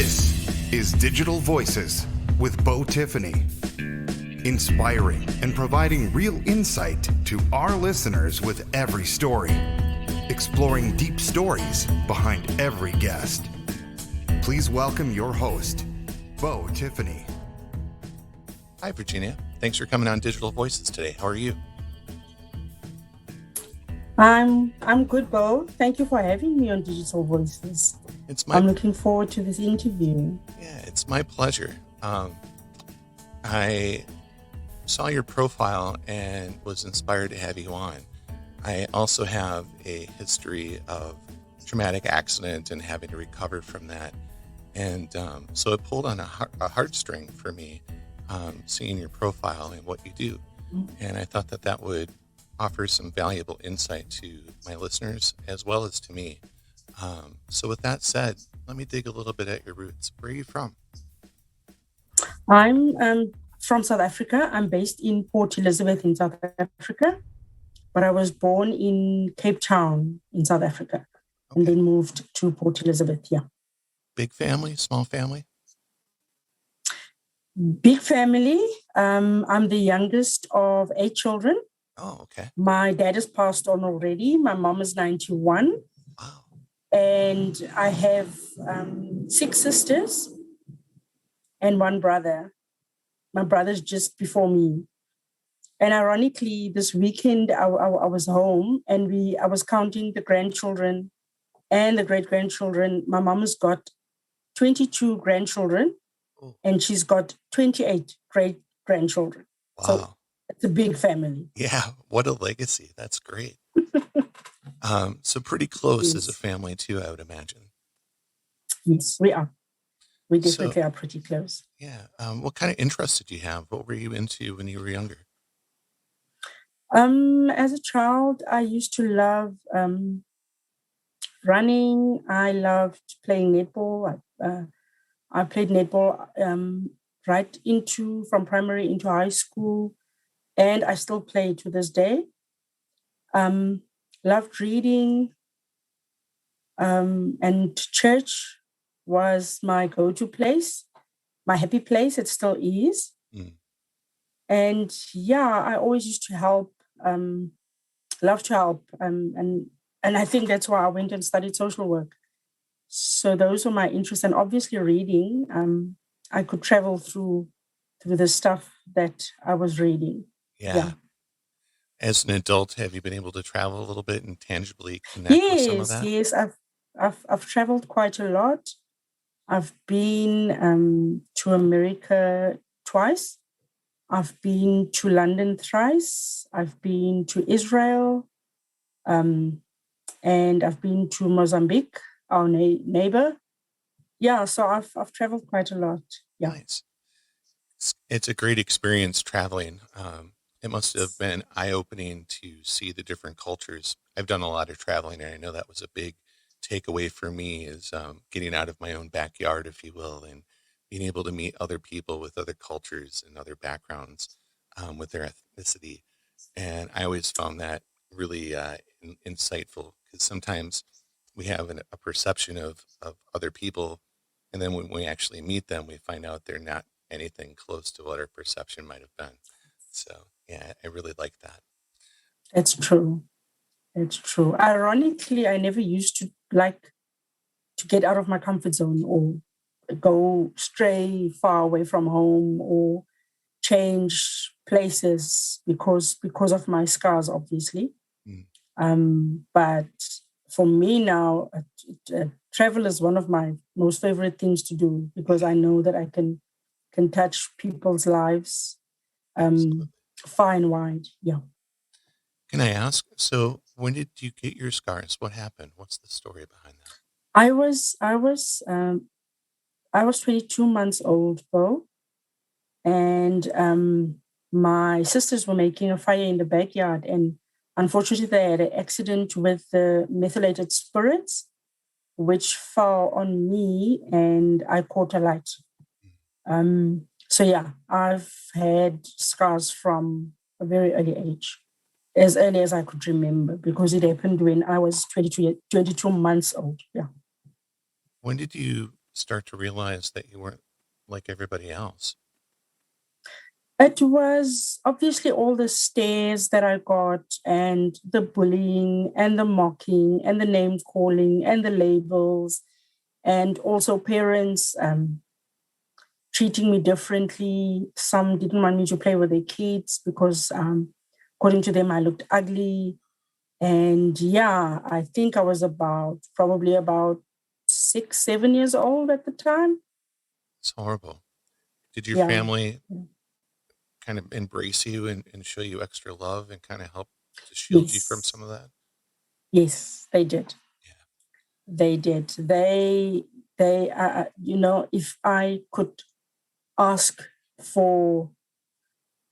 This is Digital Voices with Bo Tiffany. Inspiring and providing real insight to our listeners with every story. Exploring deep stories behind every guest. Please welcome your host, Bo Tiffany. Hi, Virginia. Thanks for coming on Digital Voices today. How are you? I'm good, Bo. Thank you for having me on Digital Voices. I'm looking forward to this interview. Yeah, it's my pleasure. I saw your profile and was inspired to have you on. I also have a history of traumatic accident and having to recover from that. And so it pulled on a heartstring for me, seeing your profile and what you do. And I thought that would offer some valuable insight to my listeners as well as to me. So with that said, let me dig a little bit at your roots. Where are you from? I'm from South Africa. I'm based in Port Elizabeth in South Africa, but I was born in Cape Town in South Africa and then moved to Port Elizabeth. Yeah. Big family, small family? Big family. I'm the youngest of 8 children. Oh, okay. My dad has passed on already. My mom is 91. Wow. And I have 6 sisters and 1 brother. My brother's just before me. And ironically, this weekend I was home and I was counting the grandchildren and the great-grandchildren. My mom has got 22 grandchildren and she's got 28 great-grandchildren. Wow. So it's a big family. Yeah, what a legacy. That's great. So pretty close as a family too, I would imagine. Yes, we are. We definitely are pretty close. Yeah. What kind of interests did you have? What were you into when you were younger? As a child, I used to love running. I loved playing netball. I played netball from primary into high school, and I still play to this day. Loved reading, and church was my go-to place, my happy place. It still is. And yeah, I always used to help, love to help. And I think that's why I went and studied social work. So those were my interests. And obviously reading, I could travel through the stuff that I was reading. Yeah. As an adult, have you been able to travel a little bit and tangibly connect with some of that? Yes. I've traveled quite a lot. I've been to America twice. I've been to London thrice. I've been to Israel, and I've been to Mozambique, our neighbor. Yeah, so I've traveled quite a lot. Yeah. Nice. It's a great experience traveling. It must have been eye-opening to see the different cultures. I've done a lot of traveling, and I know that was a big takeaway for me is getting out of my own backyard, if you will, and being able to meet other people with other cultures and other backgrounds with their ethnicity. And I always found that really insightful because sometimes we have a perception of other people, and then when we actually meet them, we find out they're not anything close to what our perception might have been. So, yeah, I really like that. It's true. It's true. Ironically, I never used to like to get out of my comfort zone or go stray far away from home or change places because of my scars, obviously. But for me now, travel is one of my most favorite things to do because I know that I can touch people's lives far and wide. Yeah. Can I ask, so when did you get your scars? What happened? What's the story behind that? I was 22 months old, Bo, and my sisters were making a fire in the backyard, and unfortunately they had an accident with the methylated spirits, which fell on me, and I caught a light. So yeah, I've had scars from a very early age, as early as I could remember, because it happened when I was 22 months old. Yeah. When did you start to realize that you weren't like everybody else? It was obviously all the stares that I got, and the bullying, and the mocking, and the name calling, and the labels, and also parents treating me differently. Some didn't want me to play with their kids because, according to them, I looked ugly. And yeah, I think I was probably about 6, 7 years old at the time. It's horrible. Did your Yeah. family kind of embrace you and show you extra love and kind of help to shield you from Yes. some of that? Yes, they did. Yeah. They did. If I could ask for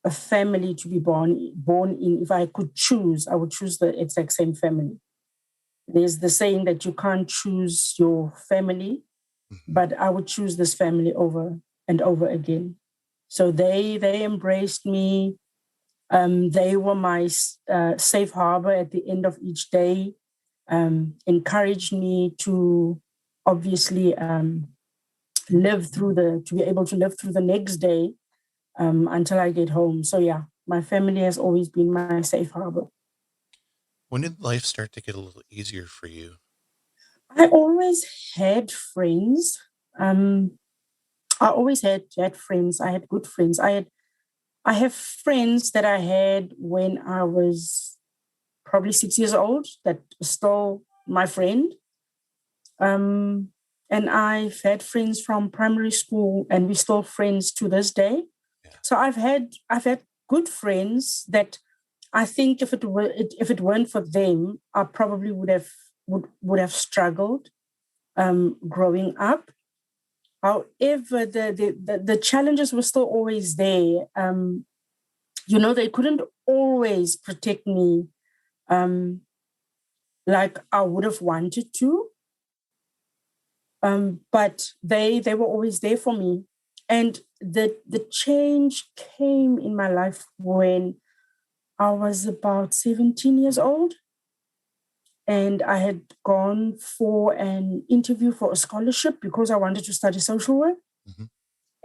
a family to be born in, if I could choose, I would choose the exact same family. There's the saying that you can't choose your family, but I would choose this family over and over again. So they embraced me. They were my safe harbor at the end of each day. Encouraged me to obviously to be able to live through the next day until I get home. So yeah, my family has always been my safe harbor. When did life start to get a little easier for you? I always had friends. I always had friends. I had good friends. I have friends that I had when I was probably 6 years old that are still my friend. And I've had friends from primary school, and we're still friends to this day. Yeah. So I've had good friends that I think if it weren't for them, I probably would have struggled growing up. However, the challenges were still always there. They couldn't always protect me like I would have wanted to. But they were always there for me. And the change came in my life when I was about 17 years old. And I had gone for an interview for a scholarship because I wanted to study social work. Mm-hmm.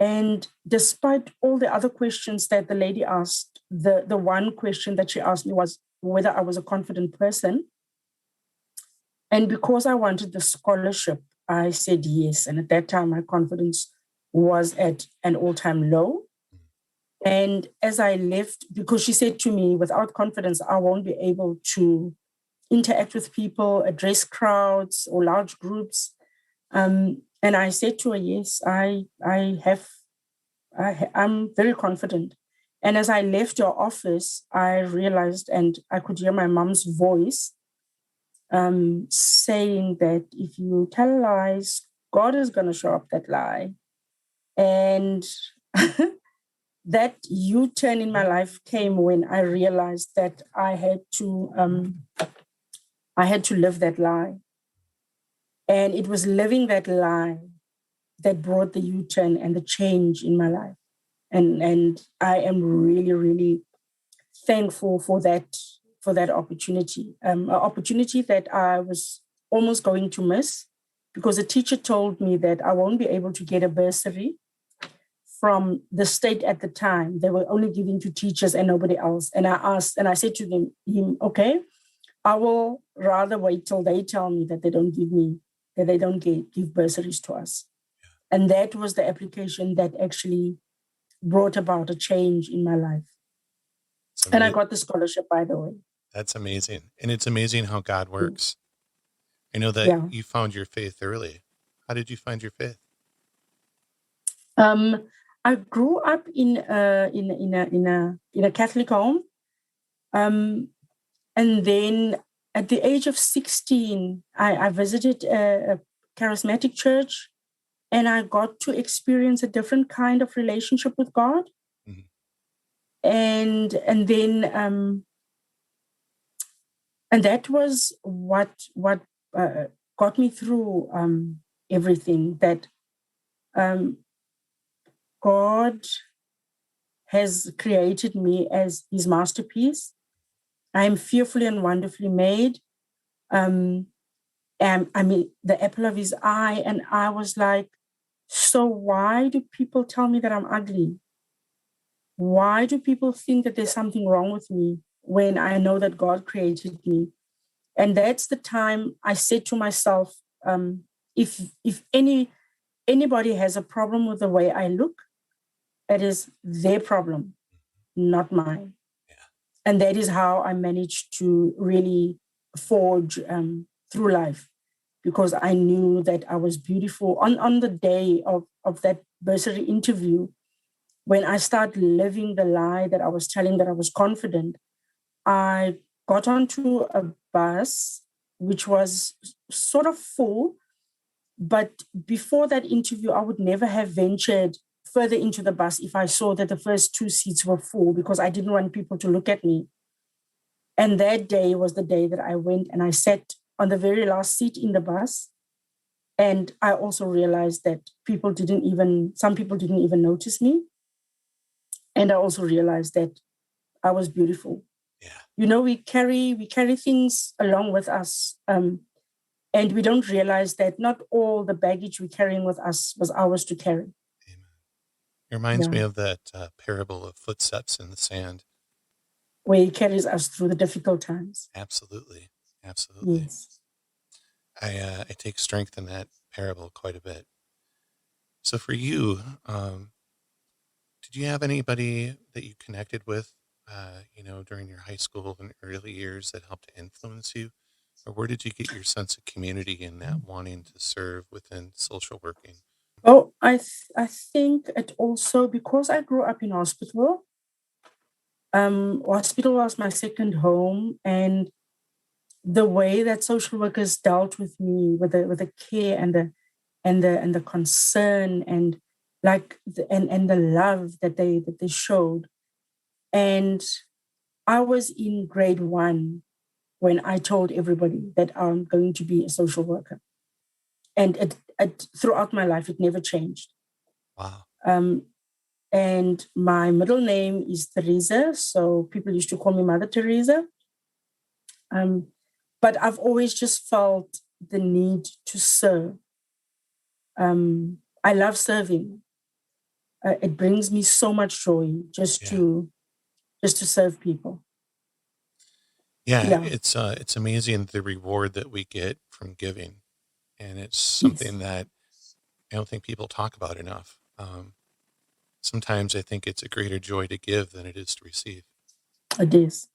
And despite all the other questions that the lady asked, the one question that she asked me was whether I was a confident person. And because I wanted the scholarship, I said yes. And at that time, my confidence was at an all-time low. And as I left, because she said to me, without confidence, I won't be able to interact with people, address crowds or large groups. And I said to her, yes, I'm very confident. And as I left your office, I realized, and I could hear my mom's voice saying that if you tell lies, God is going to show up that lie. And that U-turn in my life came when I realized that I had to live that lie. And it was living that lie that brought the U-turn and the change in my life. And I am really, really thankful for that opportunity, an opportunity that I was almost going to miss, because a teacher told me that I won't be able to get a bursary from the state at the time. They were only giving to teachers and nobody else. And I said to him, okay, I will rather wait till they tell me that they don't give bursaries to us. And that was the application that actually brought about a change in my life. And I got the scholarship, by the way. That's amazing. And it's amazing how God works. I know that you found your faith early. How did you find your faith? I grew up in a Catholic home. And then at the age of 16, I visited a charismatic church, and I got to experience a different kind of relationship with God. Mm-hmm. And then and that was what got me through everything. That God has created me as His masterpiece. I am fearfully and wonderfully made. And I mean, the apple of His eye. And I was like, So why do people tell me that I'm ugly? Why do people think that there's something wrong with me when I know that God created me? And that's the time I said to myself, if anybody has a problem with the way I look, it is their problem, not mine. Yeah. And that is how I managed to really forge through life, because I knew that I was beautiful. On the day of that bursary interview, when I started living the lie that I was telling that I was confident, I got onto a bus which was sort of full. But before that interview, I would never have ventured further into the bus if I saw that the first two seats were full, because I didn't want people to look at me. And that day was the day that I went and I sat on the very last seat in the bus. And I also realized that some people didn't even notice me. And I also realized that I was beautiful. Yeah. We carry things along with us. And we don't realize that not all the baggage we're carrying with us was ours to carry. Amen. It reminds me of that parable of footsteps in the sand. Where He carries us through the difficult times. Absolutely. Absolutely. Yes. I take strength in that parable quite a bit. So for you, did you have anybody that you connected with, during your high school and early years that helped to influence you? Or where did you get your sense of community in that wanting to serve within social working? Oh, I think it also, because I grew up in hospital. Hospital was my second home, and the way that social workers dealt with me, with the care and the concern, and and the love that they showed. And I was in grade 1 when I told everybody that I'm going to be a social worker, and it throughout my life it never changed. Wow. And my middle name is Teresa, so people used to call me Mother Teresa. But I've always just felt the need to serve. I love serving. It brings me so much joy just to serve people. Yeah, it's amazing the reward that we get from giving, and it's something that I don't think people talk about enough. Sometimes I think it's a greater joy to give than it is to receive. It is.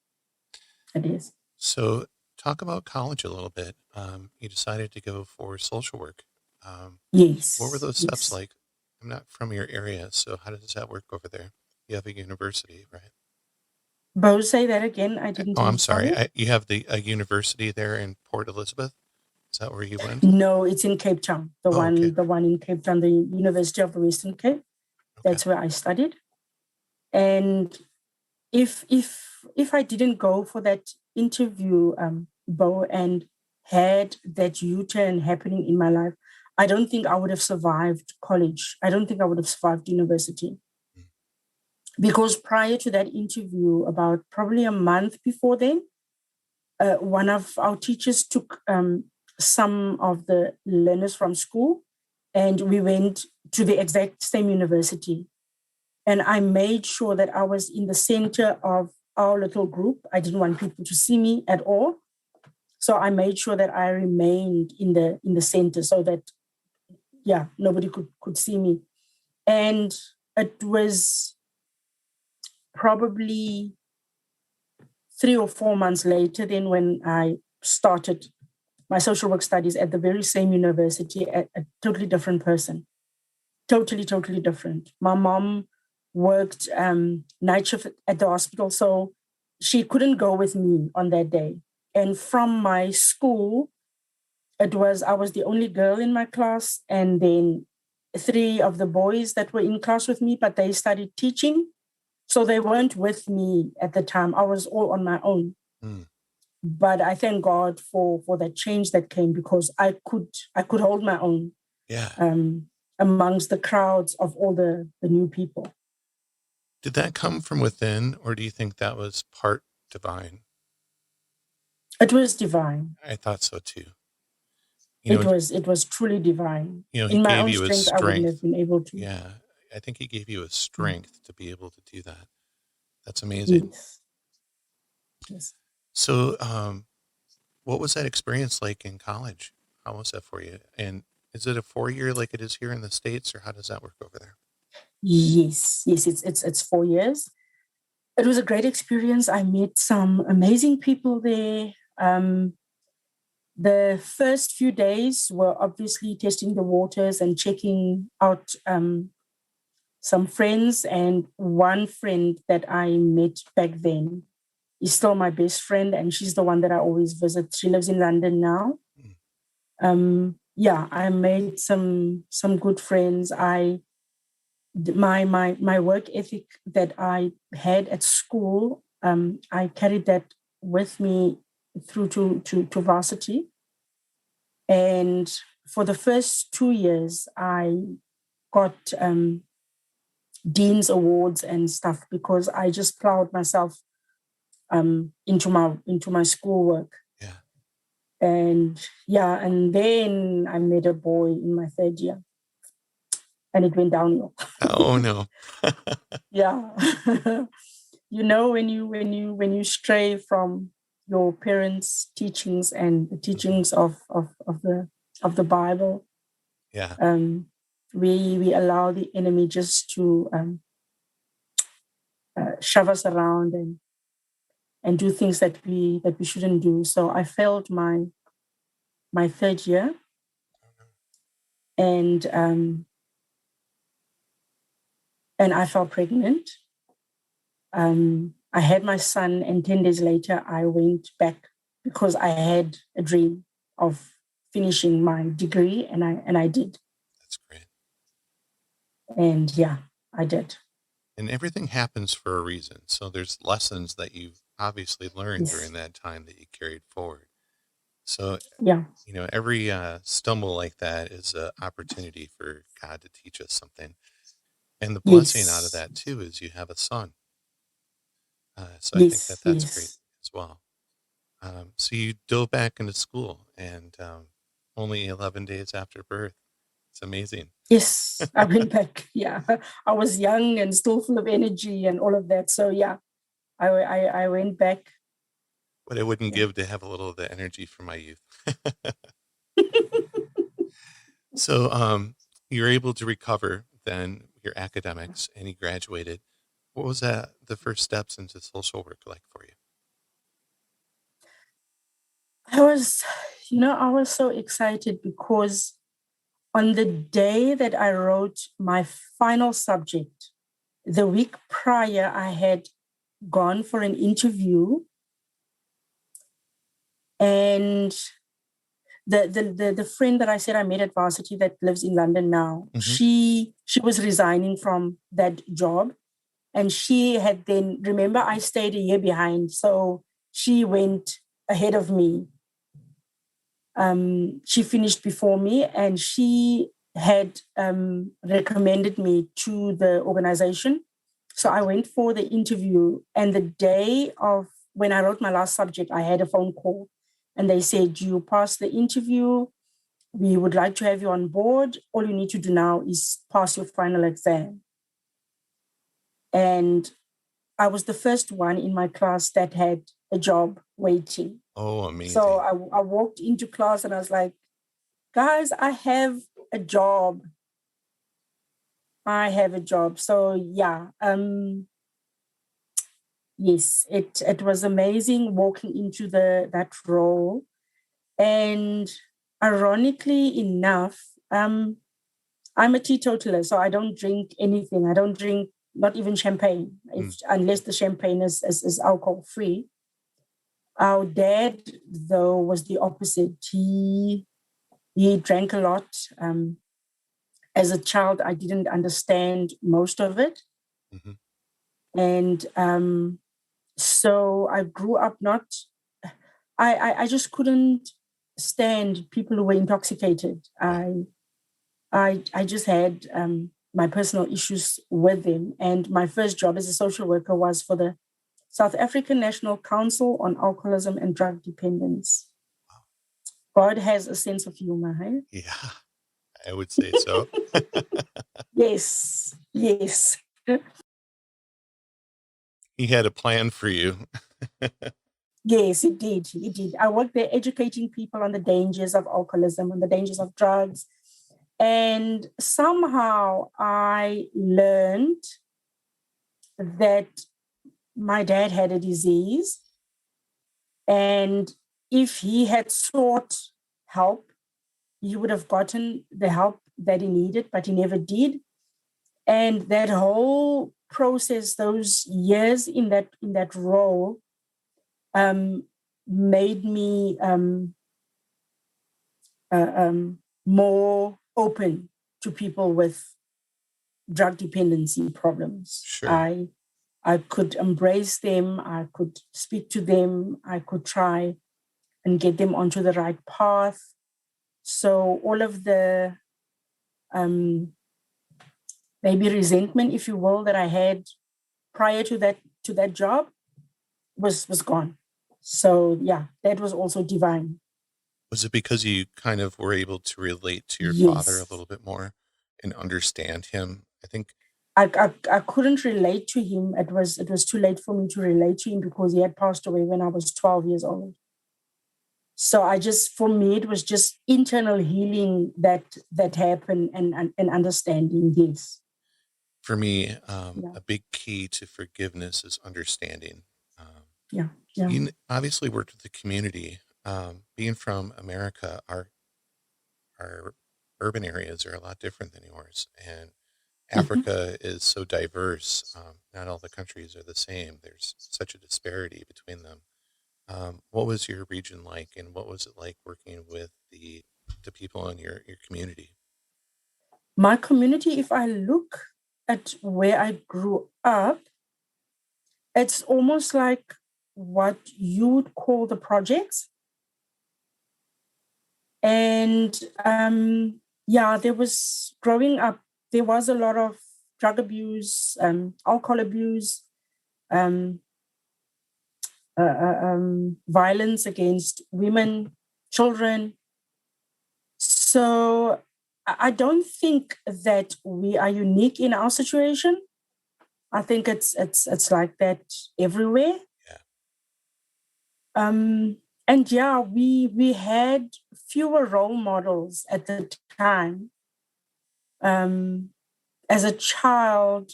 It is. So, talk about college a little bit. You decided to go for social work. Yes. What were those steps like? I'm not from your area, so how does that work over there? You have a university, right? Bo, say that again. I didn't. Oh, I'm sorry. You have a university there in Port Elizabeth. Is that where you went? No, it's in Cape Town. The okay. one in Cape Town, the University of the Western Cape. That's where I studied. And if I didn't go for that interview, Bo, and had that U-turn happening in my life, I don't think I would have survived college. I don't think I would have survived university. Because prior to that interview, about probably a month before then, one of our teachers took some of the learners from school, and we went to the exact same university. And I made sure that I was in the center of our little group. I didn't want people to see me at all. So I made sure that I remained in the center, so that, nobody could see me. And it was probably 3 or 4 months later then when I started my social work studies at the very same university, a totally different person. Totally different. My mom worked night shift at the hospital, so she couldn't go with me on that day. And from my school, I was the only girl in my class, and then 3 of the boys that were in class with me, but they started teaching. So they weren't with me at the time. I was all on my own. But I thank God for that change that came, because I could hold my own. Amongst the crowds of all the new people. Did that come from within, or do you think that was part divine? It was divine. I thought so too. You know, It was truly divine. he In my gave own you a strength, I wouldn't have strength. been able to. Yeah, I think he gave you a Mm. strength to be able to do that. That's amazing. Yes. Yes. So, what was that experience like in college? How was that for you? And is it a 4 year like it is here in the States, or how does that work over there? Yes. Yes. It's 4 years. It was a great experience. I met some amazing people there. The first few days were obviously testing the waters and checking out some friends. And one friend that I met back then is still my best friend, and she's the one that I always visit. She lives in London now. Yeah, I made some good friends. My work ethic that I had at school, I carried that with me through to varsity. And for the first 2 years, I got Dean's Awards and stuff because I just plowed myself into my schoolwork. Yeah. And yeah, and then I met a boy in my third year, and it went downhill. Oh no. Yeah. When you stray from your parents' teachings and the teachings of the Bible, Yeah. we allow the enemy just to shove us around and do things that we shouldn't do. So I failed my third year, and I fell pregnant. I had my son, and 10 days later, I went back because I had a dream of finishing my degree, and I did. That's great. And yeah, I did. And everything happens for a reason. So there's lessons that you've obviously learned Yes. during that time that you carried forward. So, Yeah. every stumble like that is an opportunity for God to teach us something. And the blessing out of Yes. that too is you have a son. So I think Yes. that's great Yes. as well. So you dove back into school, and only 11 days after birth. It's amazing. Yes. I went back. Yeah. I was young and still full of energy and all of that. So yeah, I went back. What I wouldn't Yeah. give to have a little of the energy from my youth. So you're able to recover then your academics, and you graduated. What was the first steps into social work like for you? I was, I was so excited because on the day that I wrote my final subject, the week prior, I had gone for an interview, and the friend that I said I met at varsity that lives in London now, she was resigning from that job, and she had then, remember, I stayed a year behind, so she went ahead of me. She finished before me, and she had recommended me to the organization. So I went for the interview, and the day of when I wrote my last subject, I had a phone call, and they said, "You passed the interview. We would like to have you on board. All you need to do now is pass your final exam." And I was the first one in my class that had a job waiting. Oh, amazing. So I walked into class and I was like, "Guys, I have a job. I have a job." So yeah, yes, it was amazing walking into that role. And ironically enough, I'm a teetotaler, so I don't drink anything. I don't drink, not even champagne, unless the champagne is alcohol free. Our dad, though, was the opposite. He drank a lot. As a child, I didn't understand most of it. And so I grew up I just couldn't stand people who were intoxicated. I just had my personal issues with them. And my first job as a social worker was for the South African National Council on Alcoholism and Drug Dependence. God has a sense of humor, hey? Yeah, I would say so. Yes, yes. He had a plan for you. Yes, it did. It did. I worked there educating people on the dangers of alcoholism, on the dangers of drugs. And somehow I learned that my dad had a disease. And if he had sought help, he would have gotten the help that he needed, but he never did. And that whole process, those years in that role, made me more open to people with drug dependency problems. Sure. I could embrace them. I could speak to them. I could try and get them onto the right path. So all of the maybe resentment, if you will, that I had prior to that job was gone. So yeah, that was also divine. Was it because you kind of were able to relate to your father a Yes. little bit more and understand him? I think I couldn't relate to him. It was too late for me to relate to him because he had passed away when I was 12 years old. So for me, it was just internal healing that happened and understanding this. for me, Yeah. a big key to forgiveness is understanding. Yeah. You obviously worked with the community. Being from America, our urban areas are a lot different than yours, and Africa is so diverse. Not all the countries are the same. There's such a disparity between them. What was your region like, and what was it like working with the people in your community? My community, if I look at where I grew up, it's almost like what you would call the projects. And there was growing up, there was a lot of drug abuse, alcohol abuse, um, violence against women, children. So I don't think that we are unique in our situation. I think it's like that everywhere. Yeah. And we had fewer role models at the time. As a child,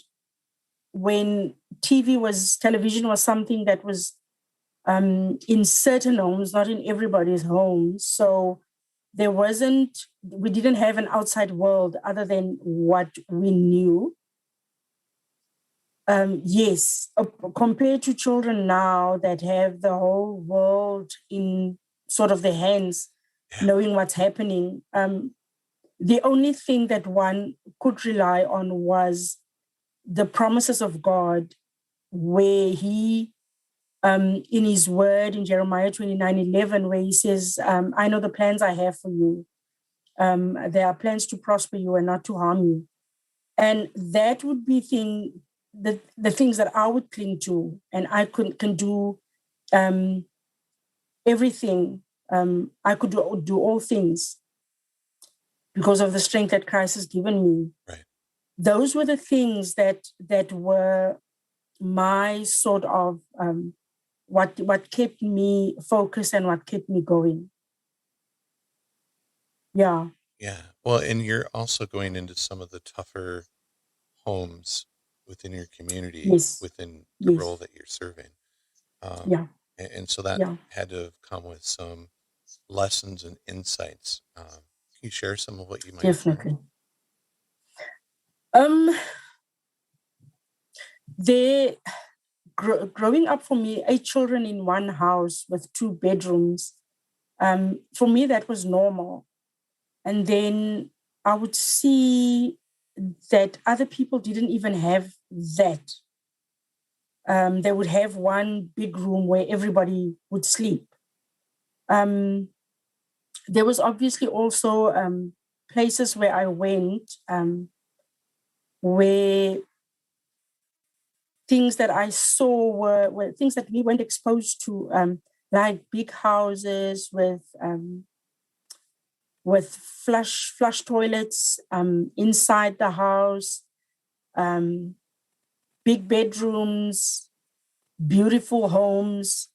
when television was something that was in certain homes, not in everybody's homes. So we didn't have an outside world other than what we knew. Yes, compared to children now that have the whole world in sort of their hands, knowing what's happening, the only thing that one could rely on was the promises of God, where he, in his word in Jeremiah 29:11, where he says, I know the plans I have for you. There are plans to prosper you and not to harm you. And that would be the things that I would cling to, and I can do everything. I could do all things because of the strength that Christ has given me. Right. Those were the things that were my sort of what kept me focused and what kept me going. Yeah. Yeah. Well, and you're also going into some of the tougher homes within your community, Yes. within the Yes. role that you're serving. Yeah. And so that Yeah. had to have come with some lessons and insights. Can you share some of what you might have learned? Definitely. Growing up for me, 8 children in one house with 2 bedrooms, for me that was normal. And then I would see that other people didn't even have that. They would have one big room where everybody would sleep. There was obviously also places where I went where things that I saw were things that we weren't exposed to, like big houses with with flush toilets inside the house, big bedrooms, beautiful homes.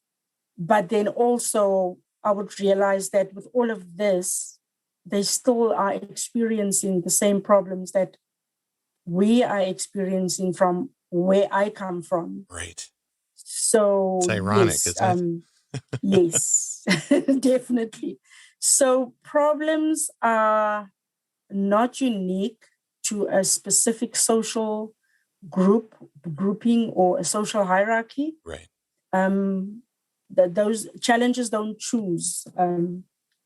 But then also I would realize that with all of this, they still are experiencing the same problems that we are experiencing from where I come from. Right. So It's ironic, yes, isn't yes, definitely. So problems are not unique to a specific social grouping or a social hierarchy. it? Right. Those challenges don't choose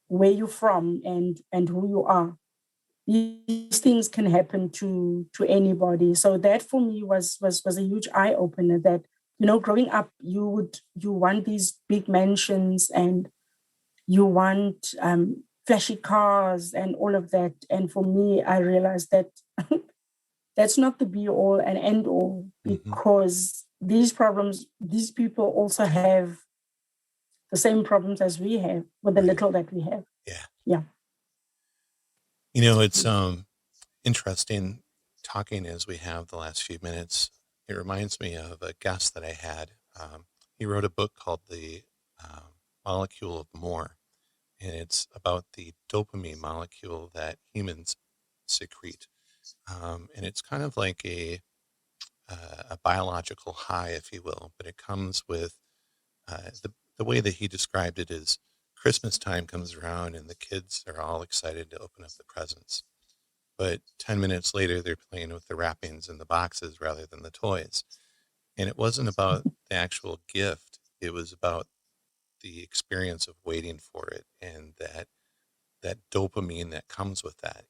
where you're from and who you are. These things can happen to anybody. So that for me was a huge eye opener. That growing up, you want these big mansions and you want flashy cars and all of that. And for me, I realized that that's not the be all and end all, because these people also have the same problems as we have with the little that we have. Yeah. Yeah. It's interesting talking as we have the last few minutes. It reminds me of a guest that I had. He wrote a book called The Molecule of More, and it's about the dopamine molecule that humans secrete. And it's kind of like a biological high, if you will, but it comes with the way that he described it is Christmas time comes around and the kids are all excited to open up the presents. But 10 minutes later, they're playing with the wrappings and the boxes rather than the toys. And it wasn't about the actual gift. It was about the experience of waiting for it and that dopamine that comes with that.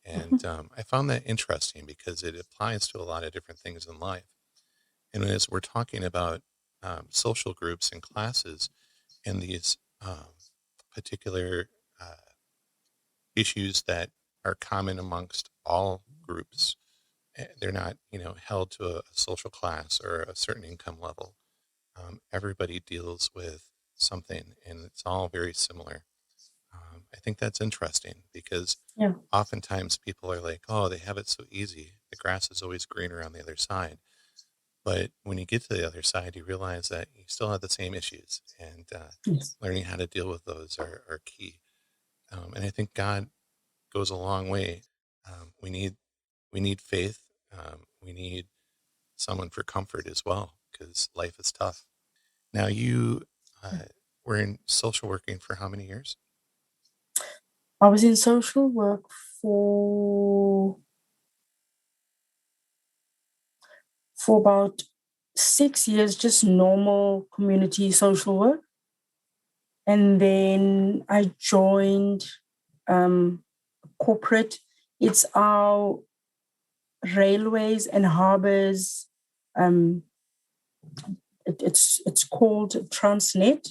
And I found that interesting because it applies to a lot of different things in life. And as we're talking about social groups and classes and these particular issues that are common amongst all groups, they're not, held to a social class or a certain income level. Everybody deals with something, and it's all very similar. I think that's interesting because Yeah. oftentimes people are like, oh, they have it so easy. The grass is always greener on the other side. But when you get to the other side, you realize that you still have the same issues, and Yes. learning how to deal with those are key. And I think God goes a long way. We need faith. We need someone for comfort as well because life is tough. Now you were in social working for how many years? I was in social work for about 6 years, just normal community social work. And then I joined corporate. It's our railways and harbors. It's called Transnet.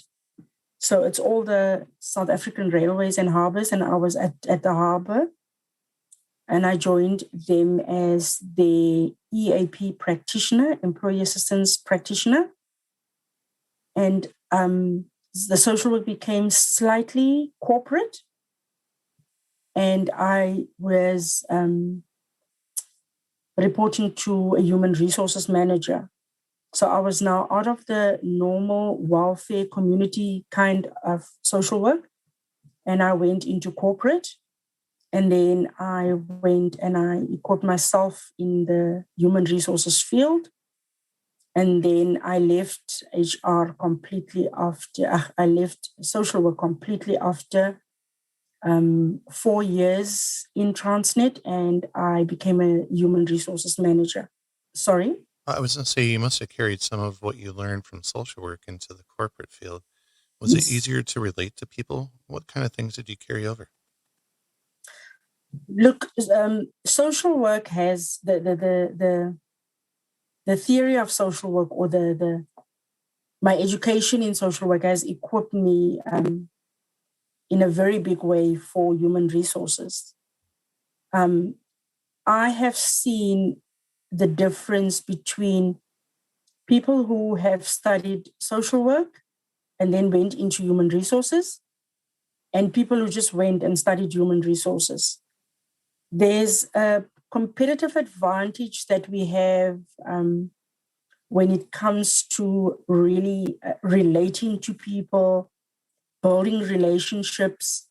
So it's all the South African railways and harbors, and I was at the harbor, and I joined them as the EAP practitioner, employee assistance practitioner. And the social work became slightly corporate, and I was reporting to a human resources manager. So I was now out of the normal welfare community kind of social work, and I went into corporate. And then I went and I equipped myself in the human resources field. And then I left HR completely after, I left social work completely after 4 years in Transnet, and I became a human resources manager. Sorry? I was going to say you must have carried some of what you learned from social work into the corporate field. Was it Yes. easier to relate to people? What kind of things did you carry over? Look, social work has the theory of social work, or my education in social work has equipped me in a very big way for human resources. I have seen the difference between people who have studied social work and then went into human resources, and people who just went and studied human resources. There's a competitive advantage that we have when it comes to really relating to people, building relationships,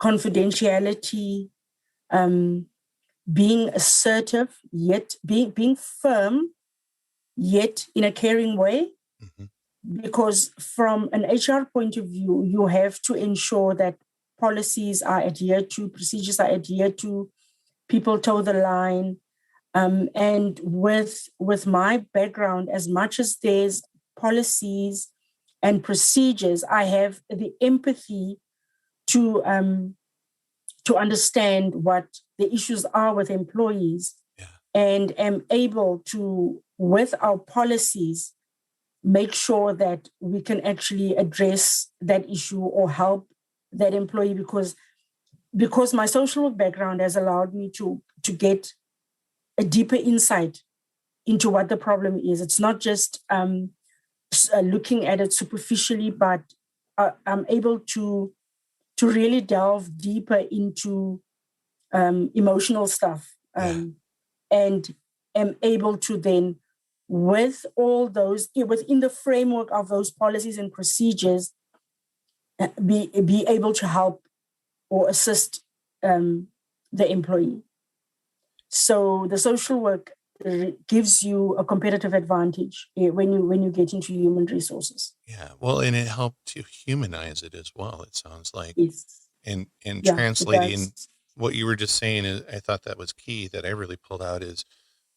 confidentiality, being assertive, yet being firm, yet in a caring way. Mm-hmm. Because from an HR point of view, you have to ensure that policies are adhered to, procedures are adhered to, people toe the line. And with my background, as much as there's policies and procedures, I have the empathy to understand what the issues are with employees, and am able to, with our policies, make sure that we can actually address that issue or help that employee, because my social work background has allowed me to get a deeper insight into what the problem is. It's not just looking at it superficially, but I'm able to really delve deeper into emotional stuff, and am able to then, with all those, within the framework of those policies and procedures, be able to help or assist the employee. So the social work gives you a competitive advantage when you get into human resources. Yeah, well, and it helped to humanize it as well, it sounds like. Yes. And Yeah, it translating does. what you were just saying, is, I thought that was key that I really pulled out, is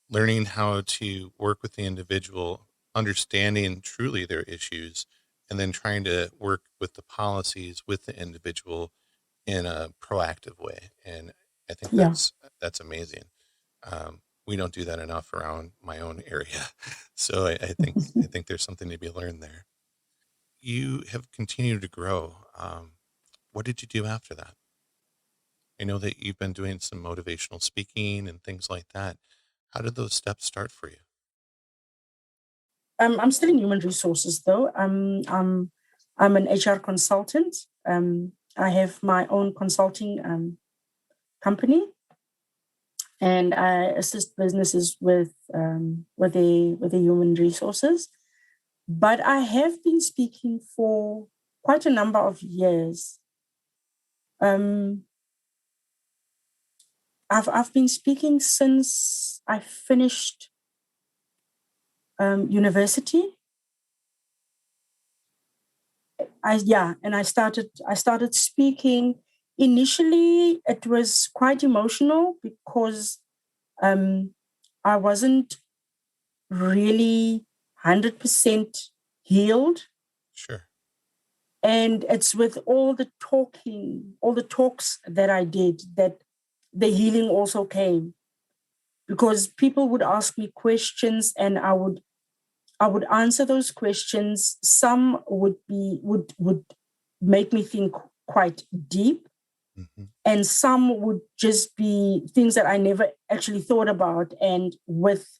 learning how to work with the individual, understanding truly their issues, and then trying to work with the policies with the individual in a proactive way. And I think Yeah. that's amazing. We don't do that enough around my own area. So I think there's something to be learned there. You have continued to grow. What did you do after that? I know that you've been doing some motivational speaking and things like that. How did those steps start for you? I'm still in human resources, though. I'm an HR consultant. I have my own consulting company, and I assist businesses with the human resources. But I have been speaking for quite a number of years. I've been speaking since I finished university. I started speaking. Initially, it was quite emotional because I wasn't really 100% healed. Sure. And it's with all the talks that I did, that the healing also came, because people would ask me questions and I would answer those questions. Some would make me think quite deep, Mm-hmm. and some would just be things that I never actually thought about. And with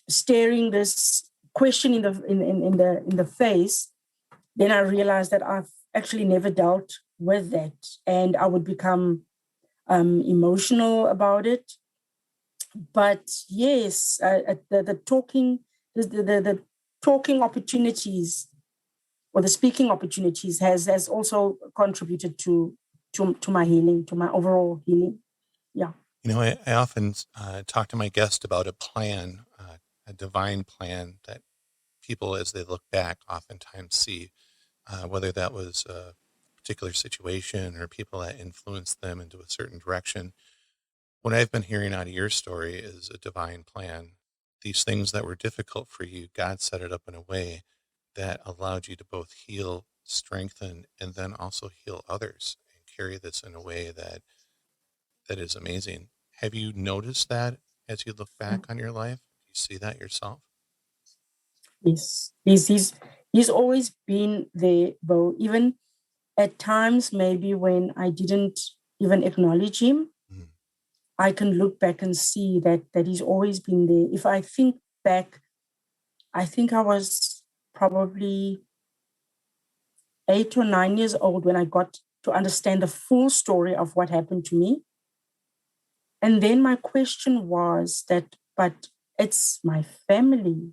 staring this question in the face, then I realized that I've actually never dealt with that, and I would become emotional about it. But yes, the talking opportunities, or the speaking opportunities, has also contributed to my healing, to my overall healing. Yeah. You know, I often talk to my guest about a plan, a divine plan that people, as they look back, oftentimes see, whether that was a particular situation or people that influenced them into a certain direction. What I've been hearing out of your story is a divine plan. These things that were difficult for you, God set it up in a way that allowed you to both heal, strengthen, and then also heal others and carry this in a way that is amazing. Have you noticed that as you look back on your life? Do you see that yourself? Yes. He's always been there, though, even at times maybe when I didn't even acknowledge him. Mm. I can look back and see that he's always been there. If I think back, I think I was probably 8 or 9 years old when I got to understand the full story of what happened to me. And then my question was that, but it's my family,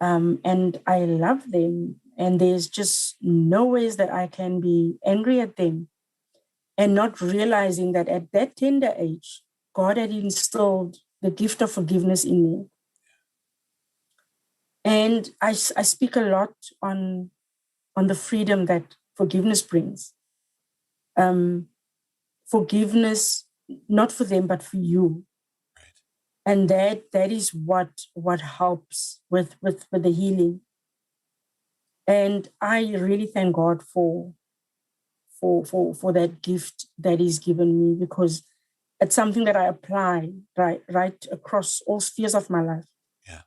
and I love them, and there's just no ways that I can be angry at them, and not realizing that at that tender age, God had instilled the gift of forgiveness in me. And I speak a lot on the freedom that forgiveness brings. Forgiveness, not for them, but for you. Right. And that is what helps with the healing. And I really thank God for that gift that He's given me, because it's something that I apply right across all spheres of my life. Yeah.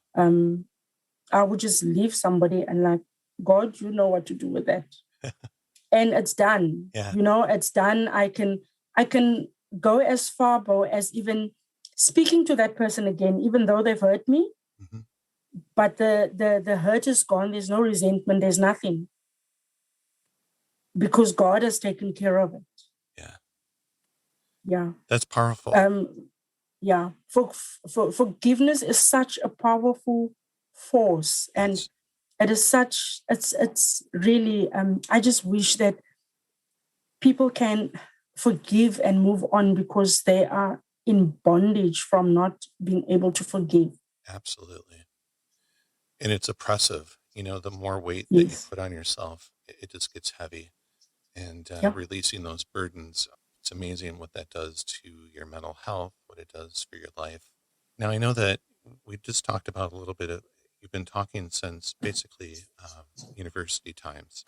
I would just leave somebody and like, God, you know what to do with that. And it's done. Yeah. It's done. I can go as far, Bo, as even speaking to that person again, even though they've hurt me. Mm-hmm. But the hurt is gone. There's no resentment. There's nothing. Because God has taken care of it. Yeah. Yeah. That's powerful. Yeah. For forgiveness is such a powerful force. Yes. And it is such, it's really, I just wish that people can forgive and move on, because they are in bondage from not being able to forgive. Absolutely. And it's oppressive. The more weight Yes. that you put on yourself, it just gets heavy. And releasing those burdens, it's amazing what that does to your mental health, what it does for your life. Now, I know that we just talked about a little bit of, you've been talking since basically university times,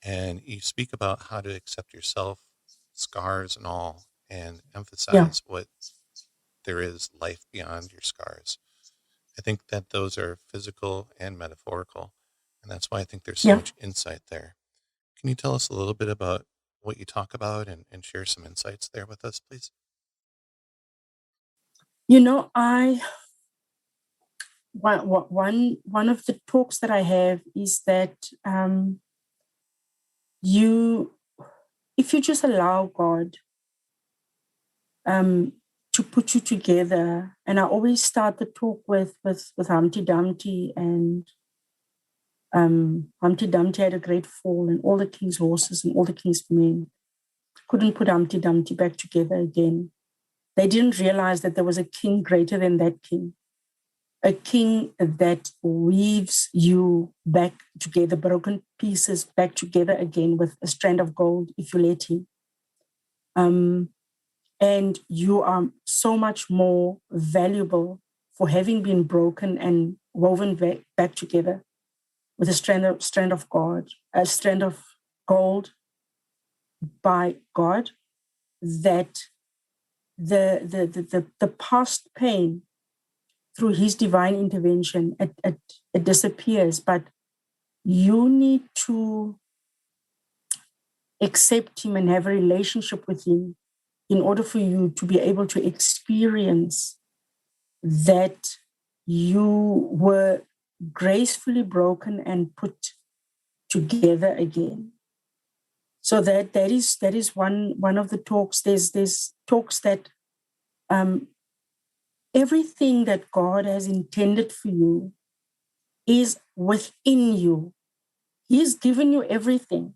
and you speak about how to accept yourself, scars and all, and emphasize what there is life beyond your scars. I think that those are physical and metaphorical, and that's why I think there's so much insight there. Can you tell us a little bit about what you talk about and share some insights there with us, please? One of the talks that I have is that if you just allow God to put you together, and I always start the talk with Humpty Dumpty, and Humpty Dumpty had a great fall, and all the king's horses and all the king's men couldn't put Humpty Dumpty back together again. They didn't realize that there was a king greater than that king, a king that weaves you back together, broken pieces back together again with a strand of gold if you let him. And you are so much more valuable for having been broken and woven back together with a strand of God, a strand of gold by God, that the past pain, through His divine intervention, it disappears. But you need to accept Him and have a relationship with Him in order for you to be able to experience that you were gracefully broken and put together again. So that is one of the talks. There's talks that everything that God has intended for you is within you. He's given you everything.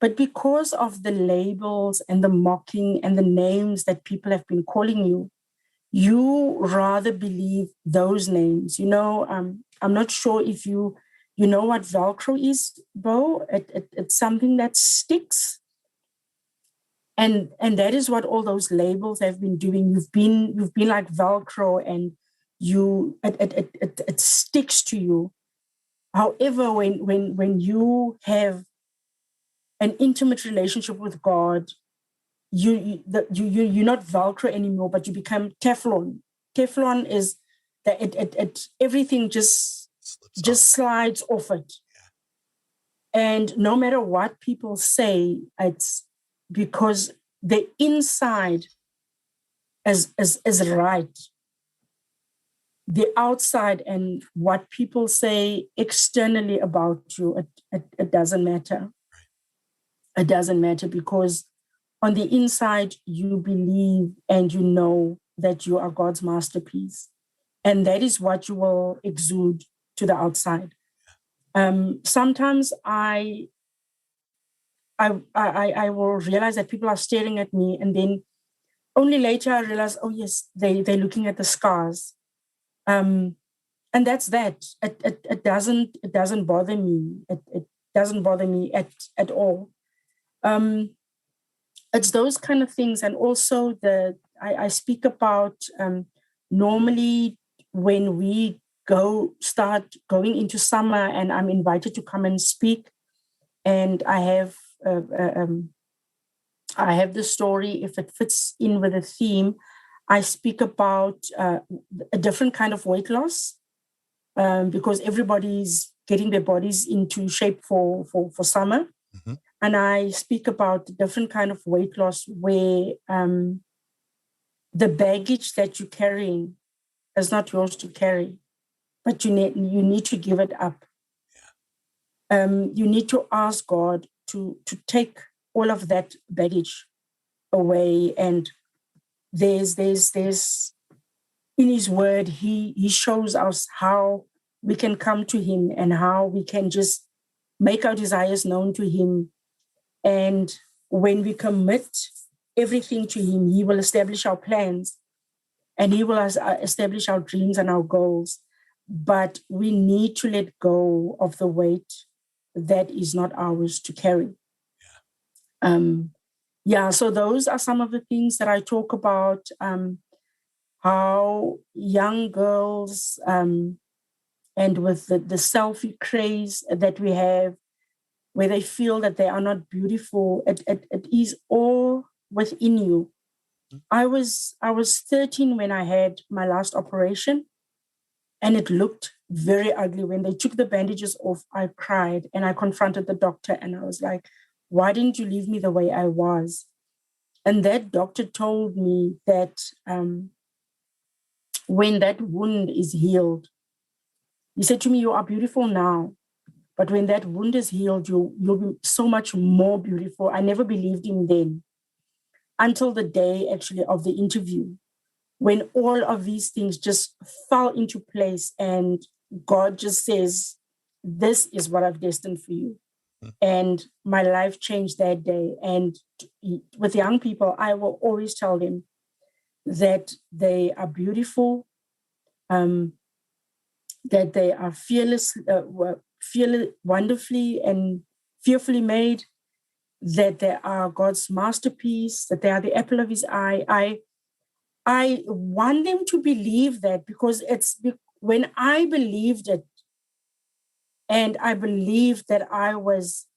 But because of the labels and the mocking and the names that people have been calling you, you rather believe those names. I'm not sure if you know what Velcro is, Bo. It's something that sticks. And that is what all those labels have been doing. You've been like Velcro, and it sticks to you. However, when you have an intimate relationship with God, you're not Velcro anymore, but you become Teflon. Teflon is that it everything just slides off it. Yeah. And no matter what people say, it's because the inside is right. the outside and what people say externally about you, it doesn't matter. It doesn't matter, because on the inside, you believe and you know that you are God's masterpiece. And that is what you will exude to the outside. Sometimes I will realize that people are staring at me, and then only later I realize, oh yes, they're looking at the scars. And that's that. It doesn't bother me. It doesn't bother me at all. It's those kind of things. And also I speak about normally when we start going into summer and I'm invited to come and speak, and I have the story, if it fits in with the theme, I speak about a different kind of weight loss, because everybody's getting their bodies into shape for summer. Mm-hmm. And I speak about a different kind of weight loss where the baggage that you're carrying is not yours to carry, but you need to give it up. Yeah. You need to ask God to take all of that baggage away. And there's in His Word, He shows us how we can come to Him and how we can just make our desires known to Him. And when we commit everything to Him, He will establish our plans and He will establish our dreams and our goals. But we need to let go of the weight that is not ours to carry. So those are some of the things that I talk about, how young girls and with the selfie craze that we have, where they feel that they are not beautiful, it is all within you. I was 13 when I had my last operation, and it looked very ugly. When they took the bandages off, I cried and I confronted the doctor and I was like, why didn't you leave me the way I was? And that doctor told me that when that wound is healed, he said to me, you are beautiful now, but when that wound is healed, you'll be so much more beautiful. I never believed him then, until the day actually of the interview, when all of these things just fell into place and God just says, this is what I've destined for you. And my life changed that day. And with young people, I will always tell them that they are beautiful, that they are fearless, wonderfully and fearfully made, that they are God's masterpiece, that they are the apple of His eye. I want them to believe that, because when I believed it, and I believed that I was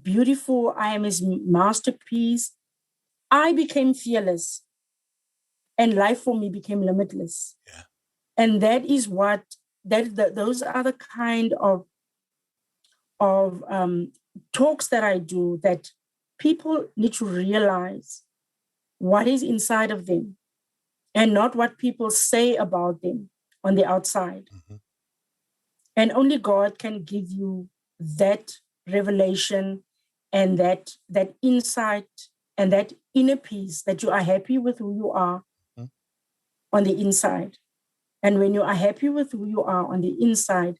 beautiful, I am His masterpiece, I became fearless, and life for me became limitless. Yeah. And that is what those are the kind of talks that I do, that people need to realize what is inside of them and not what people say about them on the outside. Mm-hmm. And only God can give you that revelation and that insight and that inner peace, that you are happy with who you are on the inside. And when you are happy with who you are on the inside,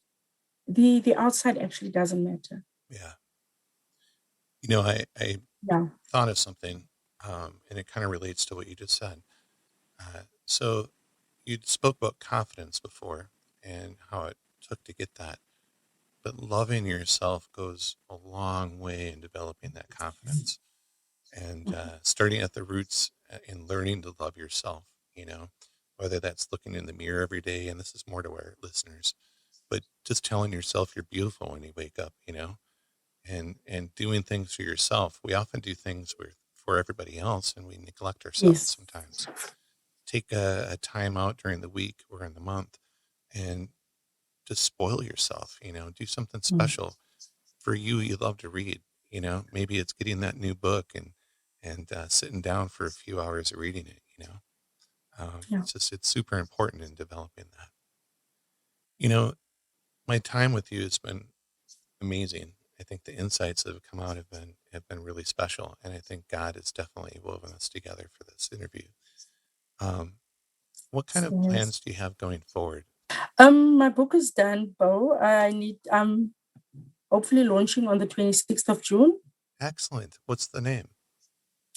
the outside actually doesn't matter. Yeah. You know, I thought of something, and it kind of relates to what you just said. So you spoke about confidence before and how it took to get that. But loving yourself goes a long way in developing that confidence, and starting at the roots in learning to love yourself, whether that's looking in the mirror every day. And this is more to our listeners, but just telling yourself you're beautiful when you wake up, and doing things for yourself. We often do things for everybody else, and we neglect ourselves sometimes. Take a time out during the week or in the month and just spoil yourself, do something special. For you. You love to read, maybe it's getting that new book and sitting down for a few hours of reading it, It's super important in developing that. You know, my time with you has been amazing. I think the insights that have come out have been really special, and I think God has definitely woven us together for this interview. Um, what kind of Yes. plans do you have going forward? My book is done, Bo. I'm hopefully launching on the 26th of June. Excellent. What's the name?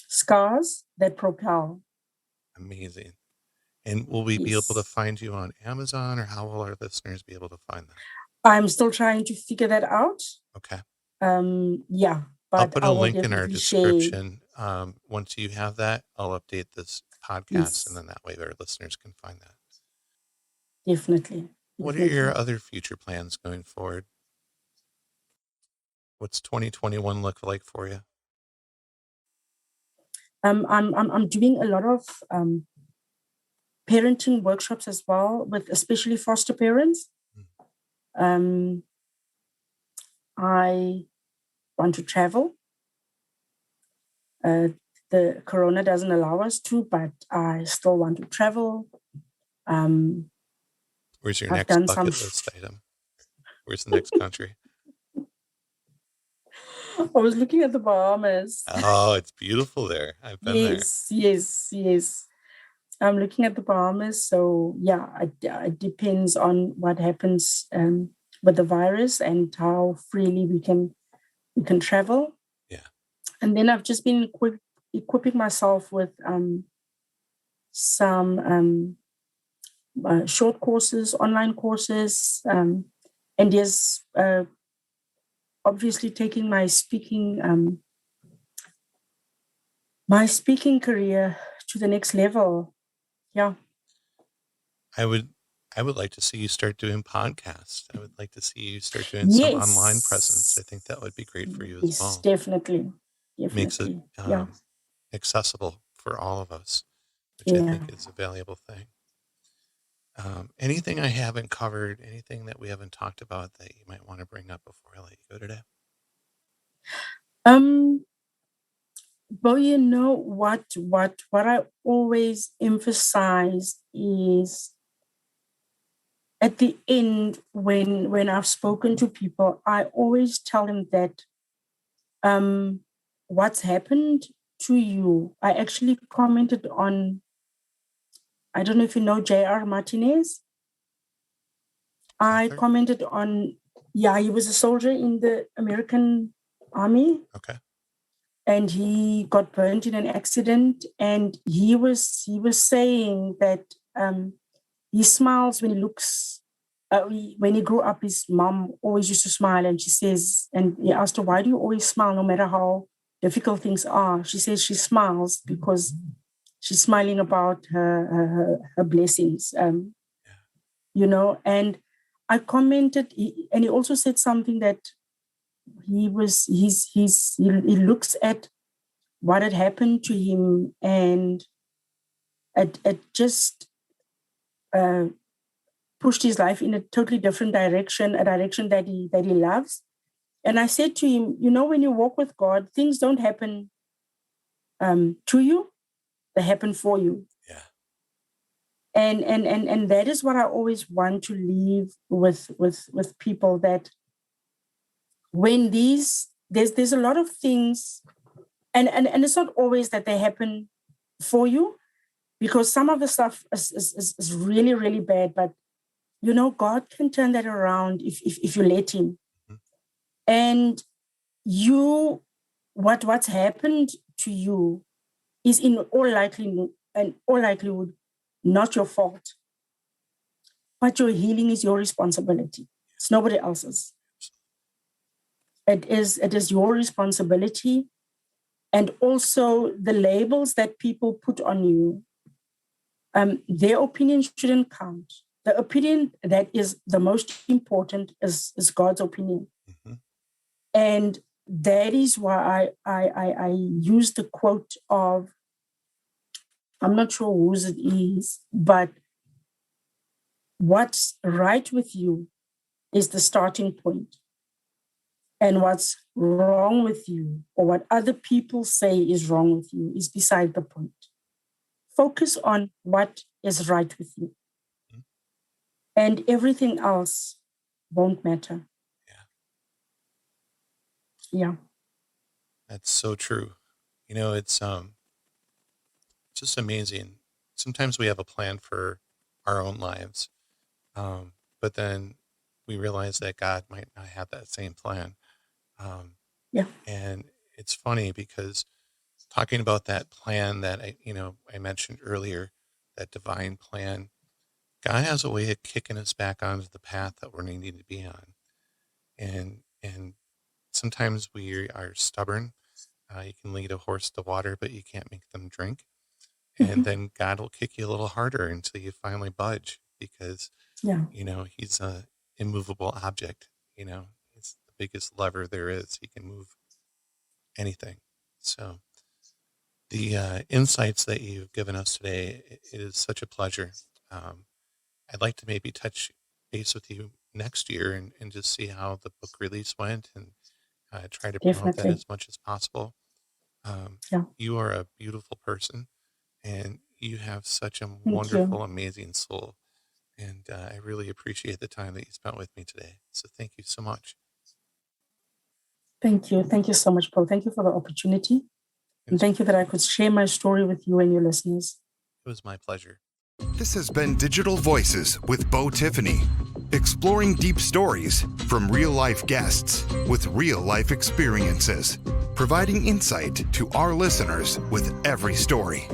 Scars That Propel. Amazing. And will we be able to Yes. find you on Amazon, or how will our listeners be able to find that? I'm still trying to figure that out. Okay. Yeah, I'll but put I a will link in our definitely share. description. Once you have that, I'll update this podcast, and Yes, then that way our listeners can find that. definitely. What are your Definitely. other future plans going forward? What's 2021 look like for you? I'm doing a lot of parenting workshops as well, with especially foster parents. Um, I want to travel. The corona doesn't allow us to, but I still want to travel. Where's your I've next done some. bucket list item? Where's the next country? I was looking at the Bahamas. Oh, it's beautiful there. I've been there. Yes. I'm looking at the Bahamas. So yeah, it depends on what happens with the virus and how freely we can travel. Yeah. And then I've just been equipping myself with some short courses, online courses, and yes, obviously taking my speaking career to the next level. Yeah. I would like to see you start doing podcasts. I would like to see you start doing some online presence. I think that would be great for you as Yes, well. definitely. Makes it Yeah. accessible for all of us, which I Yeah. think is a valuable thing. Anything I haven't covered, anything that we haven't talked about that you might want to bring up before I let you go today? But you know what I always emphasize is at the end, when I've spoken to people, I always tell them that what's happened to you. I actually commented on, I don't know if you know J.R. Martinez. I Author? commented on, yeah, he was a soldier in the American Army. Okay. And he got burned in an accident. And he was saying that he smiles when he looks. When he grew up, his mom always used to smile, and she says, and he asked her, "Why do you always smile, no matter how difficult things are?" She says she smiles because she's smiling about her blessings. And I commented, and he also said something that he looks at what had happened to him, and it just pushed his life in a totally different direction, a direction that he loves. And I said to him, when you walk with God, things don't happen to you; they happen for you. Yeah. And that is what I always want to leave with people, that when there's a lot of things, and it's not always that they happen for you, because some of the stuff is really, really bad, but God can turn that around if you let him. Mm-hmm. And what's happened to you is in all likelihood not your fault, but your healing is your responsibility. It's nobody else's. It is your responsibility. And also the labels that people put on you, their opinion shouldn't count. The opinion that is the most important is God's opinion. Mm-hmm. And that is why I use the quote of, I'm not sure whose it is, but what's right with you is the starting point. And what's wrong with you, or what other people say is wrong with you, is beside the point. Focus on what is right with you. and everything else won't matter. Yeah. That's so true. It's just amazing. Sometimes we have a plan for our own lives, but then we realize that God might not have that same plan. Yeah. And it's funny because talking about that plan that I mentioned earlier, that divine plan, God has a way of kicking us back onto the path that we're needing to be on. And sometimes we are stubborn. You can lead a horse to water, but you can't make them drink. And then God will kick you a little harder until you finally budge because, Yeah. he's a immovable object. It's the biggest lever there is. He can move anything. So the insights that you've given us today, it is such a pleasure. I'd like to maybe touch base with you next year and just see how the book release went and try to promote that Definitely. as much as possible. Yeah. You are a beautiful person and you have such a Thank wonderful, you. amazing soul. And I really appreciate the time that you spent with me today. So thank you so much. Thank you. Thank you so much, Paul. Thank you for the opportunity. And thank you that I could share my story with you and your listeners. It was my pleasure. This has been Digital Voices with Bo Tiffany, exploring deep stories from real-life guests with real-life experiences, providing insight to our listeners with every story.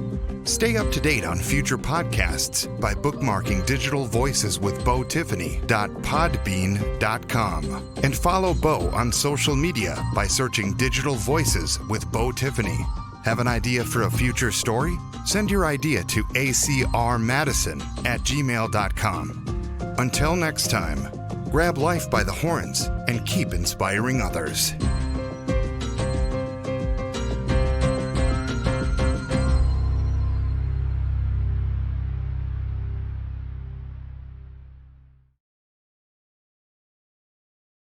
Stay up to date on future podcasts by bookmarking Digital Voices with Bo Tiffany.podbean.com and follow Bo on social media by searching Digital Voices with Bo Tiffany. Have an idea for a future story? Send your idea to acrmadison@gmail.com. Until next time, grab life by the horns and keep inspiring others.